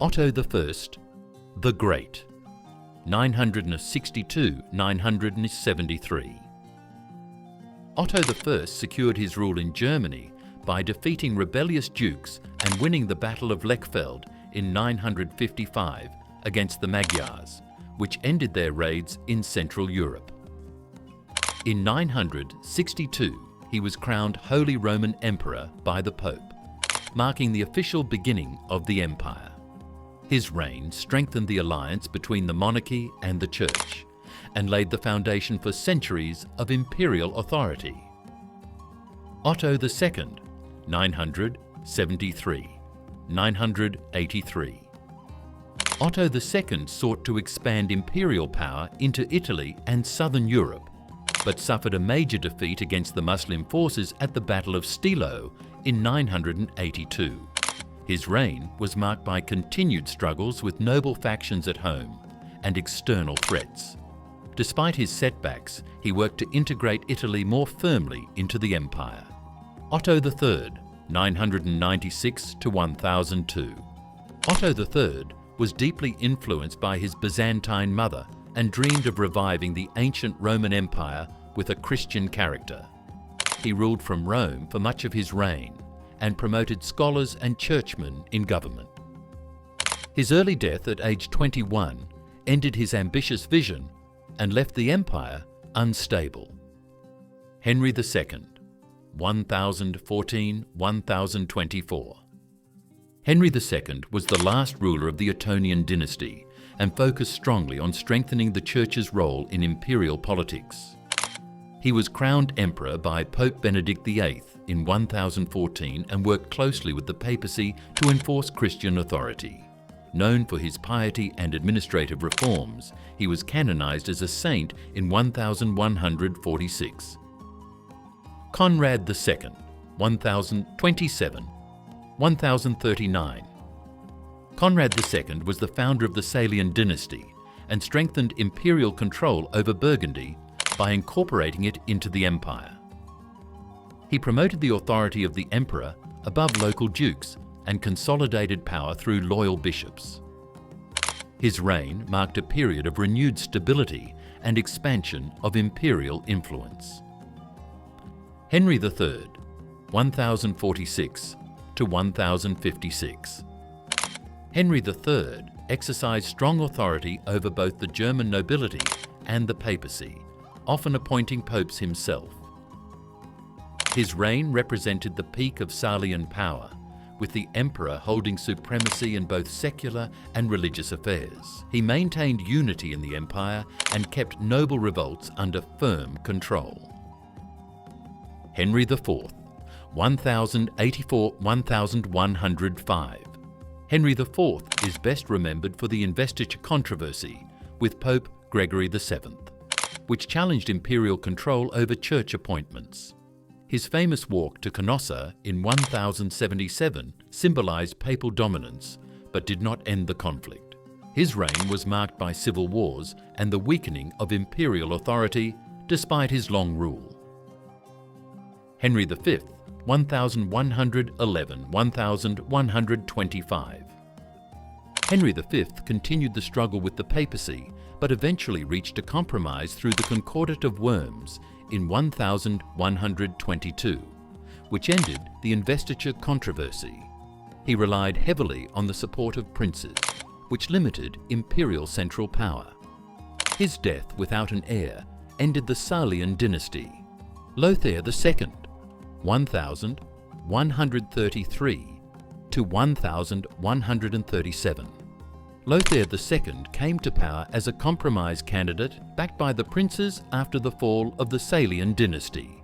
Otto I, the Great, 962–973. Otto I secured his rule in Germany by defeating rebellious dukes and winning the Battle of Lechfeld in 955 against the Magyars, which ended their raids in Central Europe. In 962, he was crowned Holy Roman Emperor by the Pope, marking the official beginning of the empire. His reign strengthened the alliance between the monarchy and the church, and laid the foundation for centuries of imperial authority. Otto II, 973–983. Otto II sought to expand imperial power into Italy and southern Europe, but suffered a major defeat against the Muslim forces at the Battle of Stilo in 982. His reign was marked by continued struggles with noble factions at home and external threats. Despite his setbacks, he worked to integrate Italy more firmly into the empire. Otto III, 996–1002. Otto III was deeply influenced by his Byzantine mother and dreamed of reviving the ancient Roman Empire with a Christian character. He ruled from Rome for much of his reign and promoted scholars and churchmen in government. His early death at age 21 ended his ambitious vision and left the empire unstable. Henry II, 1014–1024. Henry II was the last ruler of the Ottonian dynasty and focused strongly on strengthening the church's role in imperial politics. He was crowned emperor by Pope Benedict VIII in 1014 and worked closely with the papacy to enforce Christian authority. Known for his piety and administrative reforms, he was canonized as a saint in 1146. Conrad II, 1027–1039. Conrad II was the founder of the Salian dynasty and strengthened imperial control over Burgundy by incorporating it into the empire. He promoted the authority of the emperor above local dukes and consolidated power through loyal bishops. His reign marked a period of renewed stability and expansion of imperial influence. Henry III, 1046–1056. Henry III exercised strong authority over both the German nobility and the papacy, often appointing popes himself. His reign represented the peak of Salian power, with the emperor holding supremacy in both secular and religious affairs. He maintained unity in the empire and kept noble revolts under firm control. Henry IV, 1084–1105. Henry IV is best remembered for the investiture controversy with Pope Gregory VII, which challenged imperial control over church appointments. His famous walk to Canossa in 1077 symbolized papal dominance, but did not end the conflict. His reign was marked by civil wars and the weakening of imperial authority despite his long rule. Henry V, 1111–1125. Henry V continued the struggle with the papacy, but eventually reached a compromise through the Concordat of Worms in 1122, which ended the investiture controversy. He relied heavily on the support of princes, which limited imperial central power. His death without an heir ended the Salian dynasty. Lothair II, 1133–1137. Lothair II came to power as a compromise candidate backed by the princes after the fall of the Salian dynasty.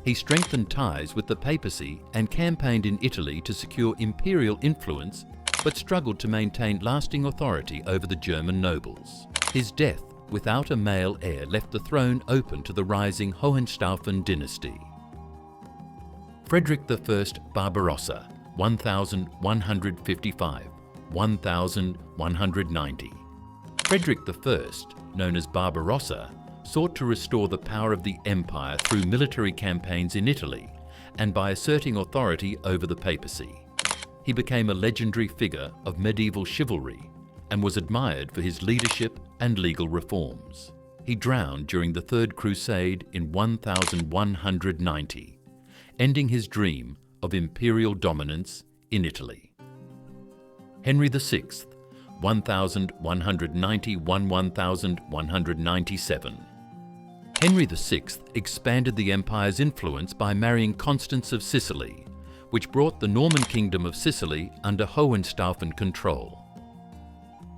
He strengthened ties with the papacy and campaigned in Italy to secure imperial influence, but struggled to maintain lasting authority over the German nobles. His death without a male heir left the throne open to the rising Hohenstaufen dynasty. Frederick I Barbarossa, 1155–1190. Frederick I, known as Barbarossa, sought to restore the power of the empire through military campaigns in Italy and by asserting authority over the papacy. he became a legendary figure of medieval chivalry and was admired for his leadership and legal reforms. He drowned during the Third Crusade in 1190, ending his dream of imperial dominance in Italy. Henry VI, 1190–1197. Henry VI expanded the empire's influence by marrying Constance of Sicily, which brought the Norman kingdom of Sicily under Hohenstaufen control.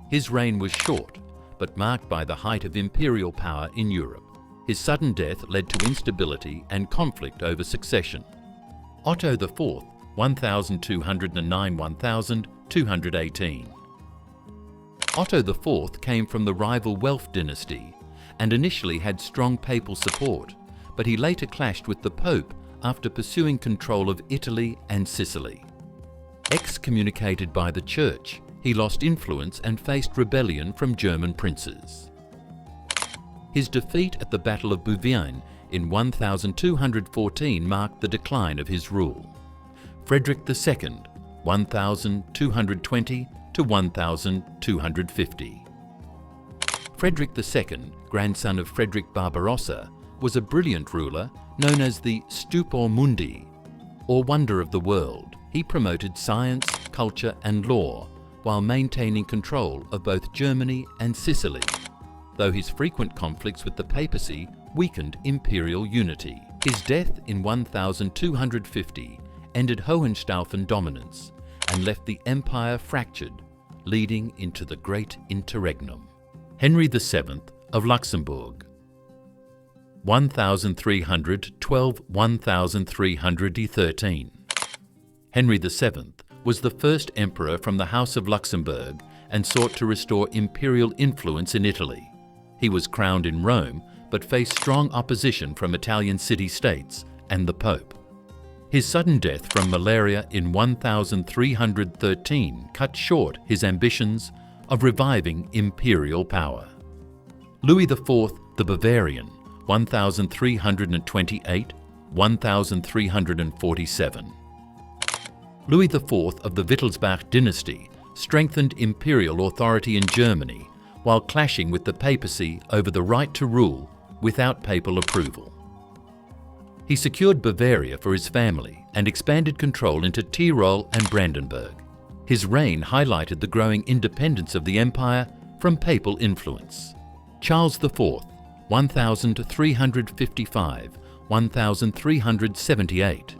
His reign was short, but marked by the height of imperial power in Europe. His sudden death led to instability and conflict over succession. Otto IV, 1209–1218. Otto IV came from the rival Welf dynasty and initially had strong papal support, but he later clashed with the Pope after pursuing control of Italy and Sicily. Excommunicated by the Church, he lost influence and faced rebellion from German princes. His defeat at the Battle of Bouvines in 1214 marked the decline of his rule. Frederick II, 1220–1250. Frederick II, grandson of Frederick Barbarossa, was a brilliant ruler known as the Stupor Mundi, or Wonder of the World. He promoted science, culture and law while maintaining control of both Germany and Sicily, though his frequent conflicts with the papacy weakened imperial unity. His death in 1250 ended Hohenstaufen dominance and left the empire fractured, leading into the Great Interregnum. Henry VII of Luxembourg, 1300–1313. Henry VII was the first emperor from the House of Luxembourg and sought to restore imperial influence in Italy. He was crowned in Rome, but faced strong opposition from Italian city-states and the Pope. His sudden death from malaria in 1313 cut short his ambitions of reviving imperial power. Louis IV the Bavarian, 1328–1347. Louis IV of the Wittelsbach dynasty strengthened imperial authority in Germany while clashing with the papacy over the right to rule without papal approval. He secured Bavaria for his family and expanded control into Tyrol and Brandenburg. His reign highlighted the growing independence of the empire from papal influence. Charles IV, 1355–1378.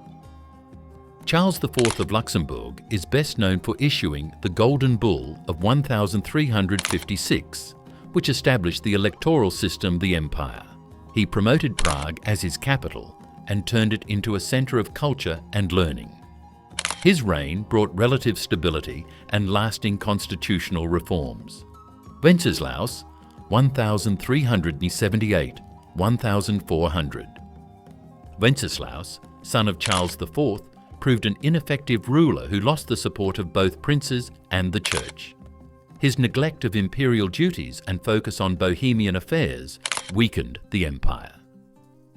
Charles IV of Luxembourg is best known for issuing the Golden Bull of 1356, which established the electoral system of the empire. He promoted Prague as his capital and turned it into a center of culture and learning. His reign brought relative stability and lasting constitutional reforms. Wenceslaus, 1378–1400. Wenceslaus, son of Charles IV, proved an ineffective ruler who lost the support of both princes and the church. His neglect of imperial duties and focus on Bohemian affairs weakened the empire.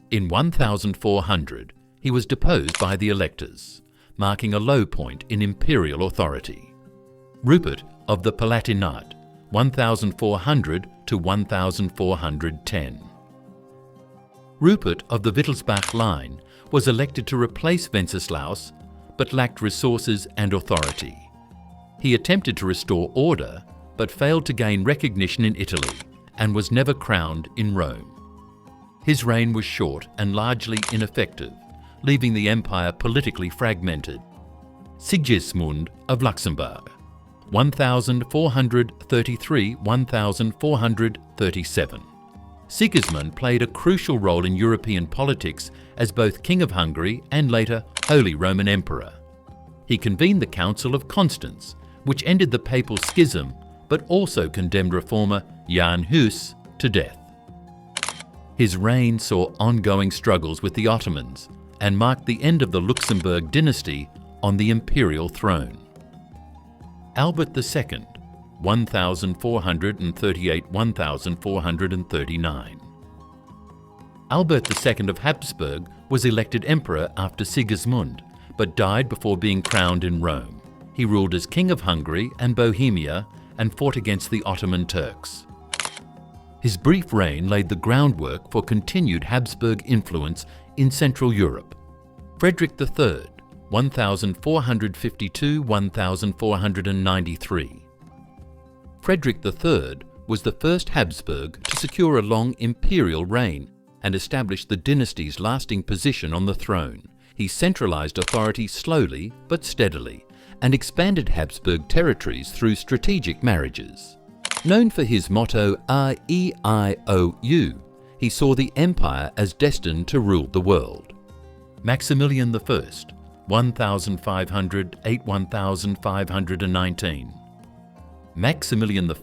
In 1400, he was deposed by the electors, marking a low point in imperial authority. Rupert of the Palatinate, 1400–1410. Rupert of the Wittelsbach line was elected to replace Wenceslaus, but lacked resources and authority. He attempted to restore order, but failed to gain recognition in Italy and was never crowned in Rome. His reign was short and largely ineffective, leaving the empire politically fragmented. Sigismund of Luxembourg, 1433–1437. Sigismund played a crucial role in European politics as both King of Hungary and later Holy Roman Emperor. He convened the Council of Constance, which ended the papal schism but also condemned reformer Jan Hus to death. His reign saw ongoing struggles with the Ottomans and marked the end of the Luxembourg dynasty on the imperial throne. Albert II, 1438–1439. Albert II of Habsburg was elected emperor after Sigismund, but died before being crowned in Rome. He ruled as King of Hungary and Bohemia and fought against the Ottoman Turks. His brief reign laid the groundwork for continued Habsburg influence in Central Europe. Frederick III, 1452–1493. Frederick III was the first Habsburg to secure a long imperial reign and establish the dynasty's lasting position on the throne. He centralized authority slowly but steadily and expanded Habsburg territories through strategic marriages. Known for his motto R-E-I-O-U, he saw the empire as destined to rule the world. Maximilian I, 1500–1519. Maximilian I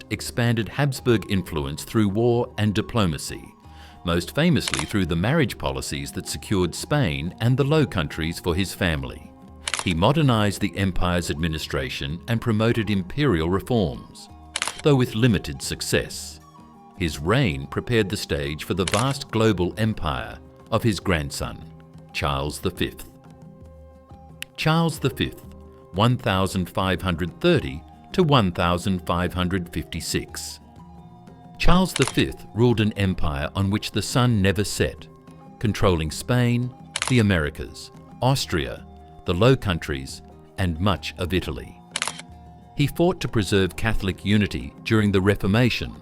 expanded Habsburg influence through war and diplomacy, most famously through the marriage policies that secured Spain and the Low Countries for his family. He modernized the empire's administration and promoted imperial reforms, though with limited success. His reign prepared the stage for the vast global empire of his grandson, Charles V. Charles V, 1530–1556. Charles V ruled an empire on which the sun never set, controlling Spain, the Americas, Austria, the Low Countries, and much of Italy. He fought to preserve Catholic unity during the Reformation,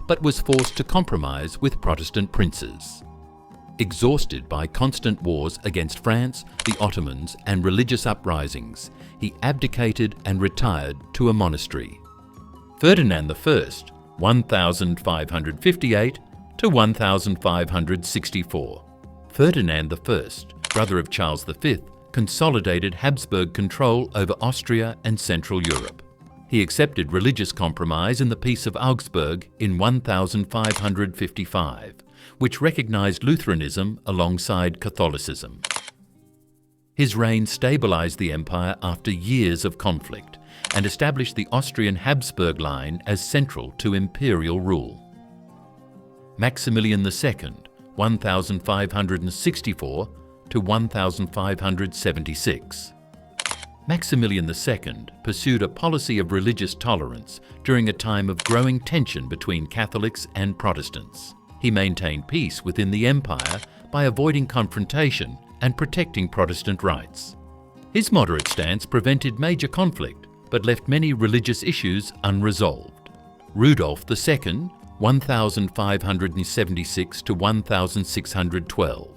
but was forced to compromise with Protestant princes. Exhausted by constant wars against France, the Ottomans, and religious uprisings, he abdicated and retired to a monastery. Ferdinand I, 1558–1564. Ferdinand I, brother of Charles V, consolidated Habsburg control over Austria and Central Europe. He accepted religious compromise in the Peace of Augsburg in 1555, which recognized Lutheranism alongside Catholicism. His reign stabilized the empire after years of conflict and established the Austrian Habsburg line as central to imperial rule. Maximilian II, 1564–1576. Maximilian II pursued a policy of religious tolerance during a time of growing tension between Catholics and Protestants. He maintained peace within the empire by avoiding confrontation and protecting Protestant rights. His moderate stance prevented major conflict, but left many religious issues unresolved. Rudolf II, 1576–1612.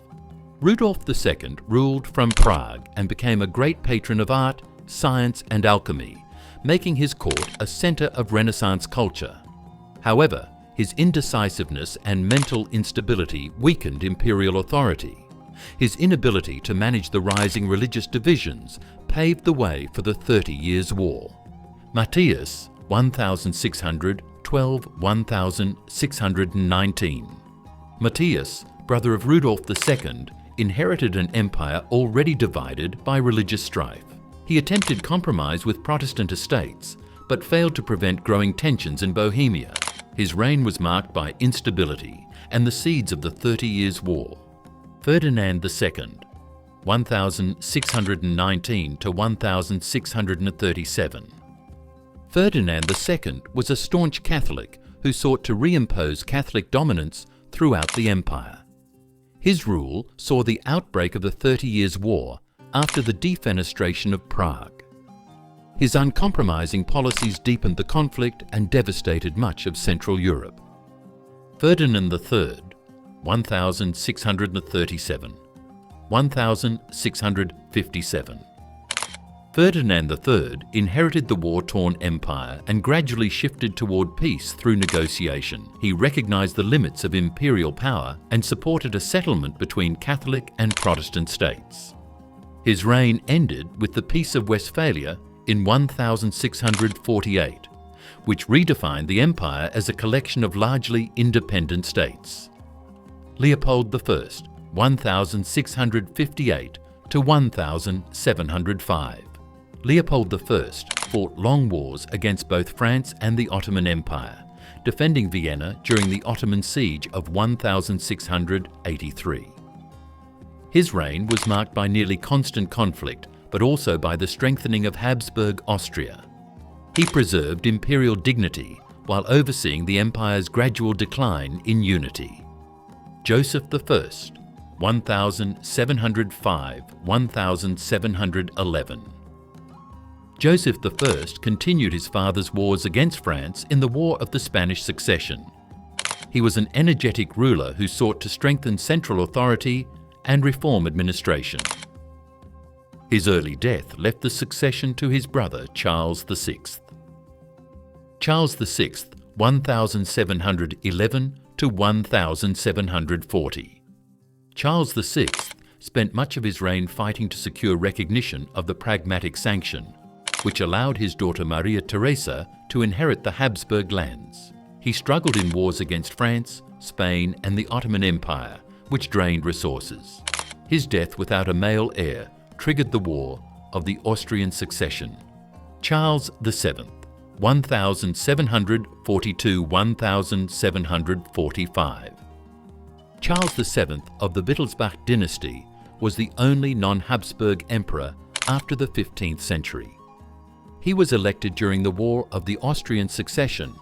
Rudolf II ruled from Prague and became a great patron of art, science, and alchemy, making his court a center of Renaissance culture. However, his indecisiveness and mental instability weakened imperial authority. His inability to manage the rising religious divisions paved the way for the 30 Years' War. Matthias, 1612–1619. Matthias, brother of Rudolf II, inherited an empire already divided by religious strife. He attempted compromise with Protestant estates, but failed to prevent growing tensions in Bohemia. His reign was marked by instability and the seeds of the 30 Years' War. Ferdinand II, 1619–1637. Ferdinand II was a staunch Catholic who sought to reimpose Catholic dominance throughout the empire. His rule saw the outbreak of the 30 Years' War after the defenestration of Prague. His uncompromising policies deepened the conflict and devastated much of Central Europe. Ferdinand III, 1637. 1657. Ferdinand III inherited the war-torn empire and gradually shifted toward peace through negotiation. He recognized the limits of imperial power and supported a settlement between Catholic and Protestant states. His reign ended with the Peace of Westphalia in 1648, which redefined the empire as a collection of largely independent states. Leopold I, 1658–1705. Leopold I fought long wars against both France and the Ottoman Empire, defending Vienna during the Ottoman siege of 1683. His reign was marked by nearly constant conflict, but also by the strengthening of Habsburg Austria. He preserved imperial dignity while overseeing the empire's gradual decline in unity. Joseph I, 1705–1711. Joseph I continued his father's wars against France in the War of the Spanish Succession. He was an energetic ruler who sought to strengthen central authority and reform administration. His early death left the succession to his brother Charles VI. Charles VI, 1711–1740. Charles VI spent much of his reign fighting to secure recognition of the Pragmatic Sanction, which allowed his daughter Maria Theresa to inherit the Habsburg lands. He struggled in wars against France, Spain, and the Ottoman Empire, which drained resources. His death without a male heir triggered the War of the Austrian Succession. Charles VII, 1742–1745. Charles VII of the Wittelsbach dynasty was the only non-Habsburg emperor after the 15th century. He was elected during the War of the Austrian Succession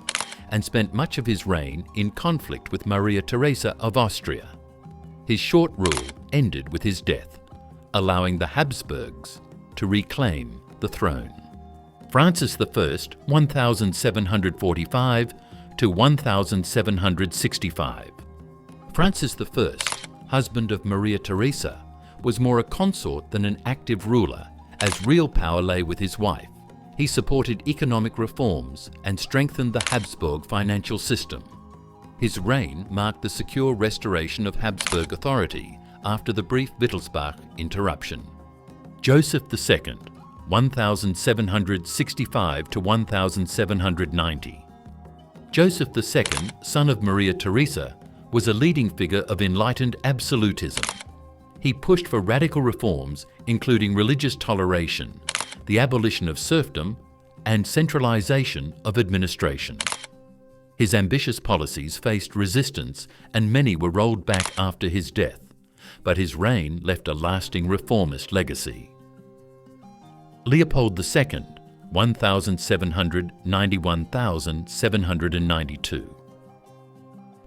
and spent much of his reign in conflict with Maria Theresa of Austria. His short rule ended with his death, allowing the Habsburgs to reclaim the throne. Francis I, 1745–1765. Francis I, husband of Maria Theresa, was more a consort than an active ruler, as real power lay with his wife. He supported economic reforms and strengthened the Habsburg financial system. His reign marked the secure restoration of Habsburg authority after the brief Wittelsbach interruption. Joseph II, 1765–1790. Joseph II, son of Maria Theresa, was a leading figure of enlightened absolutism. He pushed for radical reforms, including religious toleration, the abolition of serfdom, and centralization of administration. His ambitious policies faced resistance, and many were rolled back after his death, but his reign left a lasting reformist legacy. Leopold II, 1791–1792.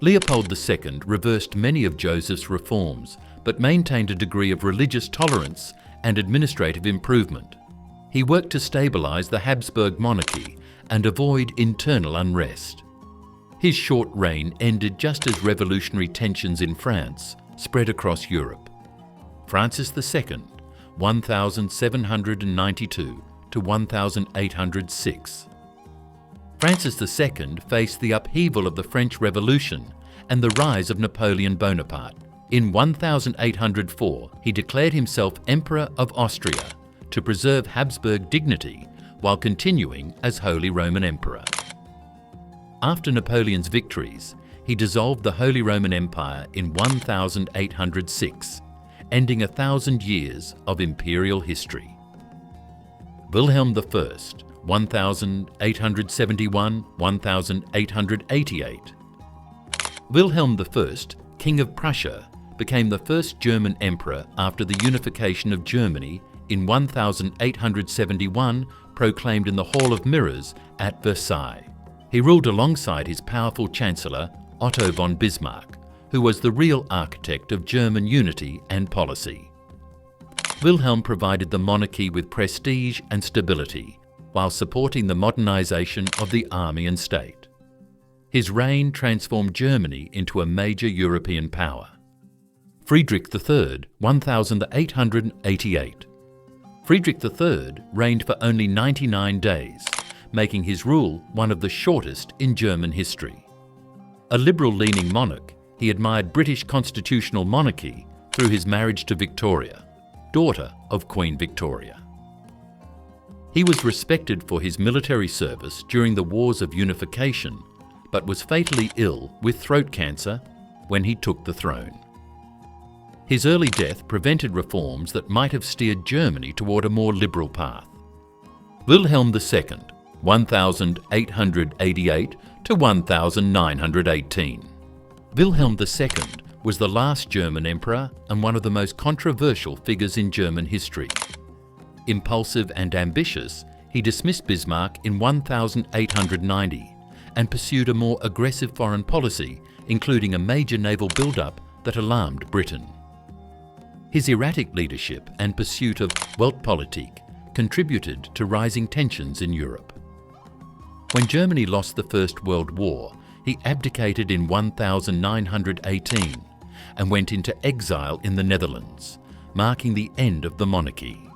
Leopold II reversed many of Joseph's reforms, but maintained a degree of religious tolerance and administrative improvement. He worked to stabilize the Habsburg monarchy and avoid internal unrest. His short reign ended just as revolutionary tensions in France spread across Europe. Francis II, 1792–1806. Francis II faced the upheaval of the French Revolution and the rise of Napoleon Bonaparte. In 1804, he declared himself Emperor of Austria to preserve Habsburg dignity while continuing as Holy Roman Emperor. After Napoleon's victories, he dissolved the Holy Roman Empire in 1806, ending 1,000 years of imperial history. Wilhelm I, 1871–1888. Wilhelm I, King of Prussia, became the first German emperor after the unification of Germany in 1871, proclaimed in the Hall of Mirrors at Versailles. He ruled alongside his powerful chancellor, Otto von Bismarck, who was the real architect of German unity and policy. Wilhelm provided the monarchy with prestige and stability, while supporting the modernization of the army and state. His reign transformed Germany into a major European power. Friedrich III, 1888. Friedrich III reigned for only 99 days, making his rule one of the shortest in German history. A liberal-leaning monarch, he admired British constitutional monarchy through his marriage to Victoria, daughter of Queen Victoria. He was respected for his military service during the Wars of Unification, but was fatally ill with throat cancer when he took the throne. His early death prevented reforms that might have steered Germany toward a more liberal path. Wilhelm II, 1888–1918. Wilhelm II was the last German emperor and one of the most controversial figures in German history. Impulsive and ambitious, he dismissed Bismarck in 1890 and pursued a more aggressive foreign policy, including a major naval build-up that alarmed Britain. His erratic leadership and pursuit of Weltpolitik contributed to rising tensions in Europe. When Germany lost the First World War, he abdicated in 1918 and went into exile in the Netherlands, marking the end of the monarchy.